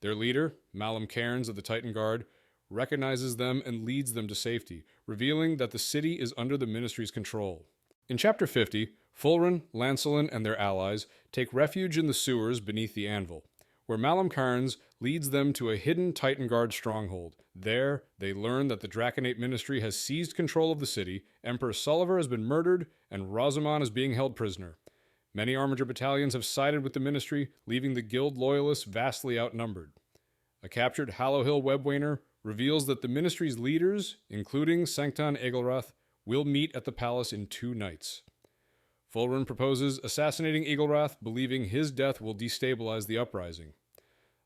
Their leader, Malum Cairns of the Titan Guard, recognizes them and leads them to safety, revealing that the city is under the Ministry's control. In Chapter 50, Fulren, Lancelin, and their allies take refuge in the sewers beneath the Anvil, where Malum Carnes leads them to a hidden Titan Guard stronghold. There, they learn that the Draconate Ministry has seized control of the city, Emperor Sulliver has been murdered, and Rosomon is being held prisoner. Many Armiger battalions have sided with the Ministry, leaving the Guild loyalists vastly outnumbered. A captured Hallowhill Webwainer reveals that the Ministry's leaders, including Sancton Egelrath, will meet at the palace in 2 nights. Fulren proposes assassinating Egelrath, believing his death will destabilize the Uprising.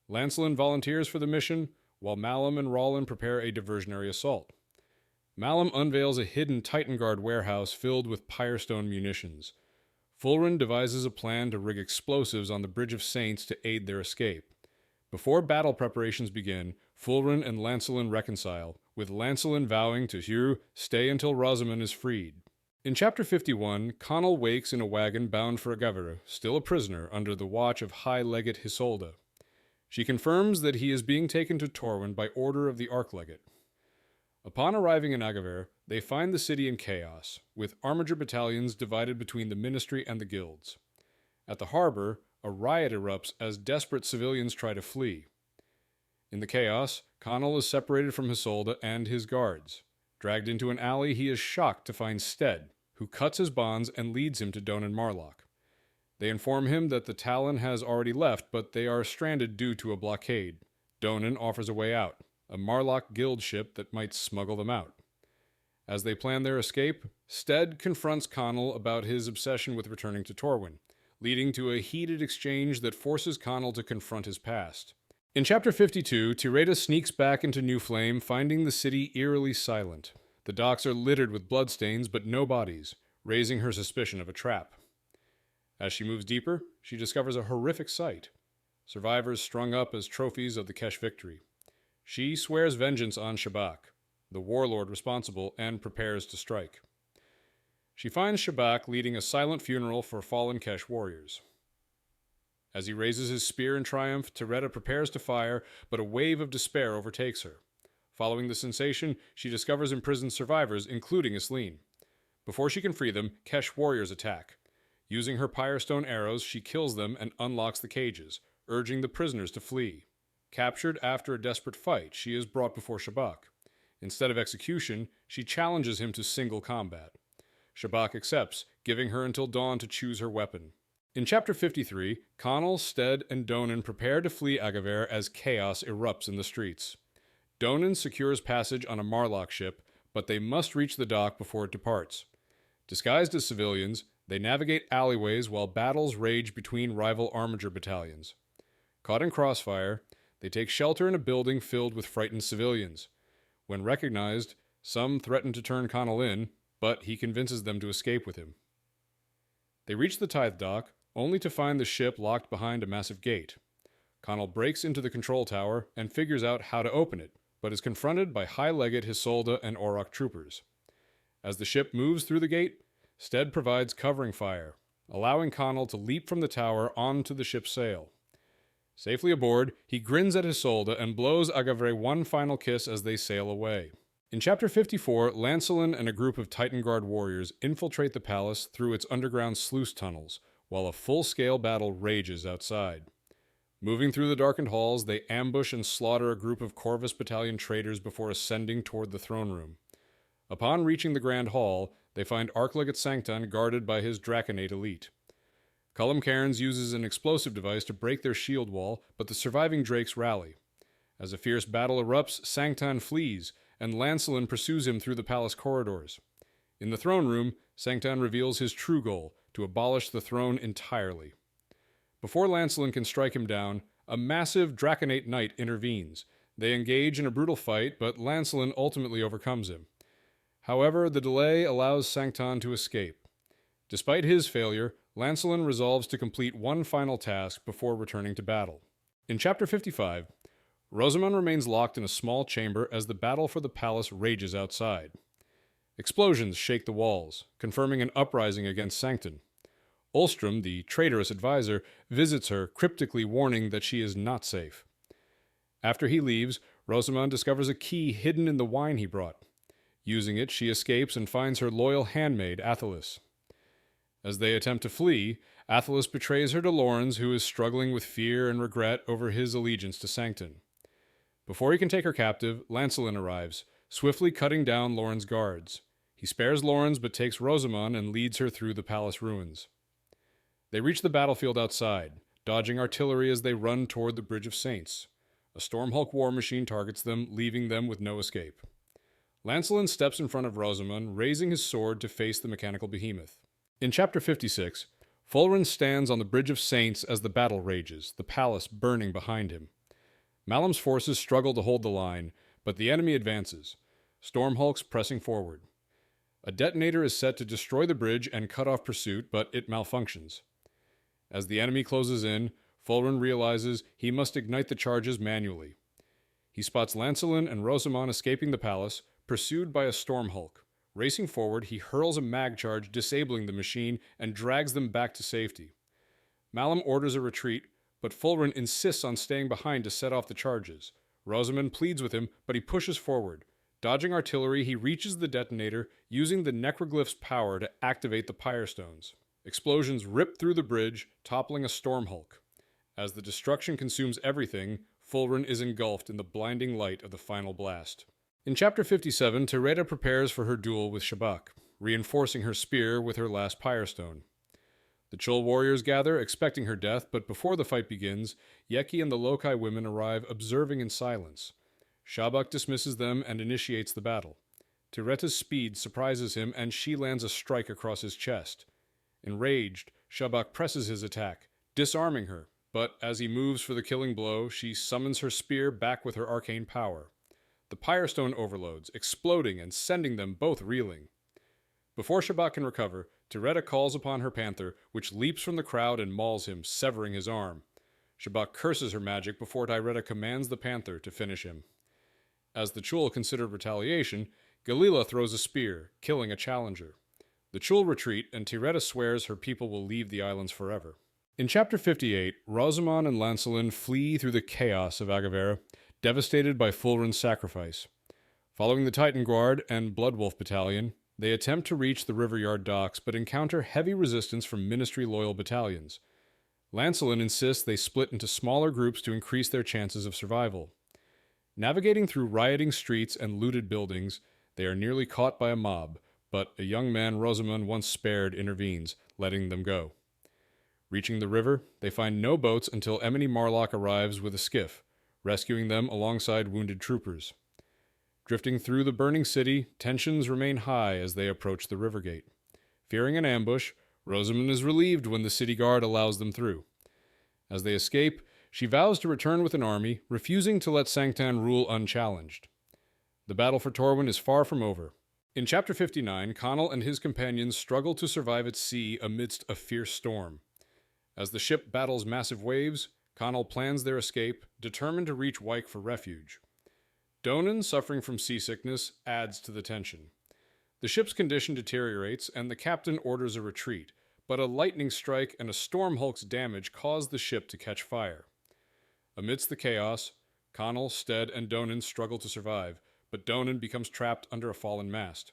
Lancelin volunteers for the mission, while Malum and Rollin prepare a diversionary assault. Malum unveils a hidden Titan Guard warehouse filled with pyrestone munitions. Fulren devises a plan to rig explosives on the Bridge of Saints to aid their escape. Before battle preparations begin, Fulren and Lancelin reconcile, with Lancelin vowing to Hugh stay until Rosomon is freed. In Chapter 51, Conall wakes in a wagon bound for Agavera, still a prisoner under the watch of High Legate Isolde. She confirms that he is being taken to Torwyn by order of the Archlegate. Upon arriving in Agavera, they find the city in chaos, with Armiger battalions divided between the Ministry and the Guilds. At the harbor, a riot erupts as desperate civilians try to flee. In the chaos, Conall is separated from Isolde and his guards. Dragged into an alley, he is shocked to find Stead, who cuts his bonds and leads him to Donan Marlock. They inform him that the Talon has already left, but they are stranded due to a blockade. Donan offers a way out, a Marlock guild ship that might smuggle them out. As they plan their escape, Stead confronts Conall about his obsession with returning to Torwyn, leading to a heated exchange that forces Conall to confront his past. In Chapter 52, Tyreta sneaks back into New Flame, finding the city eerily silent. The docks are littered with bloodstains, but no bodies, raising her suspicion of a trap. As she moves deeper, she discovers a horrific sight. Survivors strung up as trophies of the Kesh victory. She swears vengeance on Shabak, the warlord responsible, and prepares to strike. She finds Shabak leading a silent funeral for fallen Kesh warriors. As he raises his spear in triumph, Tyreta prepares to fire, but a wave of despair overtakes her. Following the sensation, she discovers imprisoned survivors, including Isleen. Before she can free them, Kesh warriors attack. Using her pyrestone arrows, she kills them and unlocks the cages, urging the prisoners to flee. Captured after a desperate fight, she is brought before Shabak. Instead of execution, she challenges him to single combat. Shabak accepts, giving her until dawn to choose her weapon. In Chapter 53, Conall, Stead, and Donan prepare to flee Agavera as chaos erupts in the streets. Donan secures passage on a Marlock ship, but they must reach the dock before it departs. Disguised as civilians, they navigate alleyways while battles rage between rival Armiger battalions. Caught in crossfire, they take shelter in a building filled with frightened civilians. When recognized, some threaten to turn Conall in, but he convinces them to escape with him. They reach the Tithe dock, only to find the ship locked behind a massive gate. Conall breaks into the control tower and figures out how to open it, but is confronted by High Legate Isolde and Auroch troopers. As the ship moves through the gate, Stead provides covering fire, allowing Conall to leap from the tower onto the ship's sail. Safely aboard, he grins at Isolde and blows Agavera one final kiss as they sail away. In Chapter 54, Lancelin and a group of Titan Guard warriors infiltrate the palace through its underground sluice tunnels, while a full-scale battle rages outside. Moving through the darkened halls, they ambush and slaughter a group of Corvus Battalion traitors before ascending toward the throne room. Upon reaching the Grand Hall, they find Archlegate Sancton guarded by his Draconate elite. Cullum Cairns uses an explosive device to break their shield wall, but the surviving Drakes rally. As a fierce battle erupts, Sancton flees, and Lancelin pursues him through the palace corridors. In the throne room, Sancton reveals his true goal, to abolish the throne entirely. Before Lancelin can strike him down, a massive Draconate knight intervenes. They engage in a brutal fight, but Lancelin ultimately overcomes him. However, the delay allows Sancton to escape. Despite his failure, Lancelin resolves to complete one final task before returning to battle. In Chapter 55, Rosomon remains locked in a small chamber as the battle for the palace rages outside. Explosions shake the walls, confirming an uprising against Sancton. Ulstrom, the traitorous advisor, visits her, cryptically warning that she is not safe. After he leaves, Rosomon discovers a key hidden in the wine he brought. Using it, she escapes and finds her loyal handmaid, Athelis. As they attempt to flee, Athalas betrays her to Lawrence, who is struggling with fear and regret over his allegiance to Sancton. Before he can take her captive, Lancelin arrives, swiftly cutting down Lawrence's guards. He spares Lawrence but takes Rosomon and leads her through the palace ruins. They reach the battlefield outside, dodging artillery as they run toward the Bridge of Saints. A Stormhulk war machine targets them, leaving them with no escape. Lancelin steps in front of Rosomon, raising his sword to face the mechanical behemoth. In Chapter 56, Fulren stands on the Bridge of Saints as the battle rages, the palace burning behind him. Malum's forces struggle to hold the line, but the enemy advances, Stormhulks pressing forward. A detonator is set to destroy the bridge and cut off pursuit, but it malfunctions. As the enemy closes in, Fulren realizes he must ignite the charges manually. He spots Lancelin and Rosomon escaping the palace, pursued by a Stormhulk. Racing forward, he hurls a mag charge, disabling the machine, and drags them back to safety. Malum orders a retreat, but Fulren insists on staying behind to set off the charges. Rosomon pleads with him, but he pushes forward. Dodging artillery, he reaches the detonator, using the necroglyph's power to activate the pyrestones. Explosions rip through the bridge, toppling a Stormhulk. As the destruction consumes everything, Fulren is engulfed in the blinding light of the final blast. In Chapter 57, Tyreta prepares for her duel with Shabak, reinforcing her spear with her last pyrestone. The Chul warriors gather, expecting her death, but before the fight begins, Yeki and the Lokai women arrive, observing in silence. Shabak dismisses them and initiates the battle. Tyreta's speed surprises him, and she lands a strike across his chest. Enraged, Shabak presses his attack, disarming her, but as he moves for the killing blow, she summons her spear back with her arcane power. The pyrestone overloads, exploding and sending them both reeling. Before Shabak can recover, Tyreta calls upon her panther, which leaps from the crowd and mauls him, severing his arm. Shabak curses her magic before Tyreta commands the panther to finish him. As the Chul considered retaliation, Galila throws a spear, killing a challenger. The Chul retreat, and Tyreta swears her people will leave the islands forever. In Chapter 58, Rosomon and Lancelin flee through the chaos of Agavera, devastated by Fulren's sacrifice. Following the Titan Guard and Bloodwolf Battalion, they attempt to reach the Riveryard docks, but encounter heavy resistance from Ministry-loyal battalions. Lancelin insists they split into smaller groups to increase their chances of survival. Navigating through rioting streets and looted buildings, they are nearly caught by a mob, but a young man Rosomon once spared intervenes, letting them go. Reaching the river, they find no boats until Emily Marlock arrives with a skiff, rescuing them alongside wounded troopers. Drifting through the burning city, tensions remain high as they approach the river gate. Fearing an ambush, Rosomon is relieved when the city guard allows them through. As they escape, she vows to return with an army, refusing to let Sanctan rule unchallenged. The battle for Torwyn is far from over. In Chapter 59, Conall and his companions struggle to survive at sea amidst a fierce storm. As the ship battles massive waves, Conall plans their escape, determined to reach Wyke for refuge. Donan, suffering from seasickness, adds to the tension. The ship's condition deteriorates, and the captain orders a retreat, but a lightning strike and a Stormhulk's damage cause the ship to catch fire. Amidst the chaos, Conall, Stead, and Donan struggle to survive, but Donan becomes trapped under a fallen mast.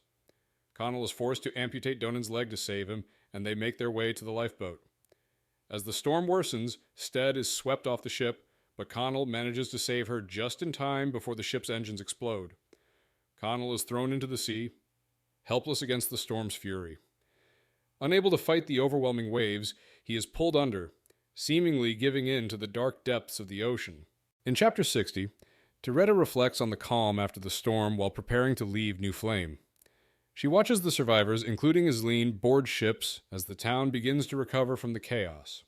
Conall is forced to amputate Donan's leg to save him, and they make their way to the lifeboat. As the storm worsens, Stead is swept off the ship, but Conall manages to save her just in time before the ship's engines explode. Conall is thrown into the sea, helpless against the storm's fury. Unable to fight the overwhelming waves, he is pulled under, seemingly giving in to the dark depths of the ocean. In Chapter 60, Tyreta reflects on the calm after the storm while preparing to leave New Flame. She watches the survivors, including Isleen, board ships as the town begins to recover from the chaos.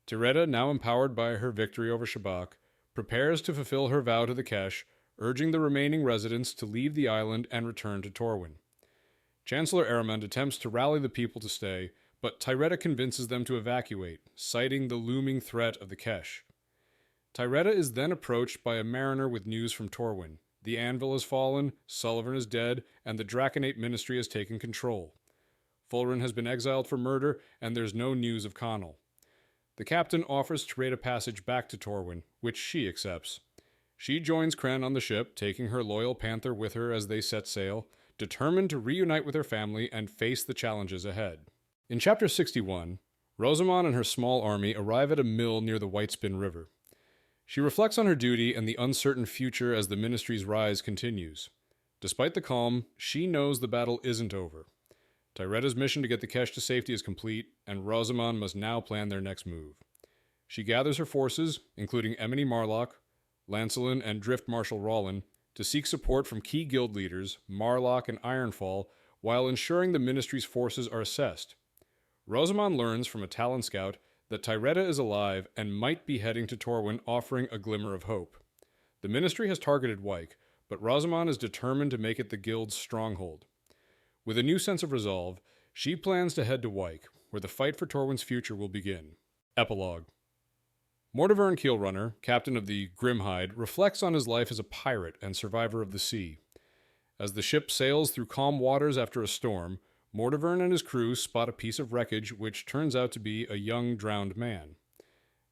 Tyreta, now empowered by her victory over Shabak, prepares to fulfill her vow to the Kesh, urging the remaining residents to leave the island and return to Torwyn. Chancellor Aramond attempts to rally the people to stay, but Tyreta convinces them to evacuate, citing the looming threat of the Kesh. Tyreta is then approached by a mariner with news from Torwyn. The anvil has fallen, Sullivan is dead, and the Draconate Ministry has taken control. Fulren has been exiled for murder, and there's no news of Conall. The captain offers Tyreta passage back to Torwyn, which she accepts. She joins Kren on the ship, taking her loyal panther with her as they set sail, determined to reunite with her family and face the challenges ahead. In Chapter 61, Rosamon and her small army arrive at a mill near the Whitespin River. She reflects on her duty and the uncertain future as the Ministry's rise continues. Despite the calm, she knows the battle isn't over. Tyreta's mission to get the Kesh to safety is complete, and Rosamon must now plan their next move. She gathers her forces, including Emeny Marlock, Lancelin, and Drift Marshal Rollin, to seek support from key guild leaders, Marlock and Ironfall, while ensuring the Ministry's forces are assessed. Rosamon learns from a Talon scout that Tyreta is alive and might be heading to Torwyn, offering a glimmer of hope. The Ministry has targeted Wyke, but Rosamon is determined to make it the guild's stronghold. With a new sense of resolve, she plans to head to Wyke, where the fight for Torwyn's future will begin. Epilogue. Mortivern Keelrunner, captain of the Grimhide, reflects on his life as a pirate and survivor of the sea. As the ship sails through calm waters after a storm, Mortivern and his crew spot a piece of wreckage which turns out to be a young drowned man.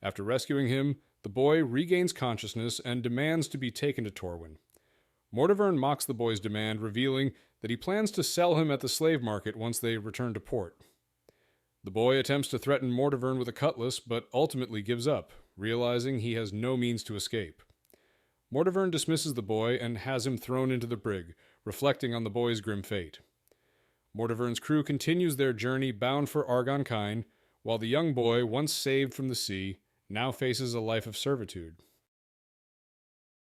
After rescuing him, the boy regains consciousness and demands to be taken to Torwyn. Mortivern mocks the boy's demand, revealing that he plans to sell him at the slave market once they return to port. The boy attempts to threaten Mortivern with a cutlass, but ultimately gives up, realizing he has no means to escape. Mortivern dismisses the boy and has him thrown into the brig, reflecting on the boy's grim fate. Mortivern's crew continues their journey bound for Argon Kine, while the young boy, once saved from the sea, now faces a life of servitude.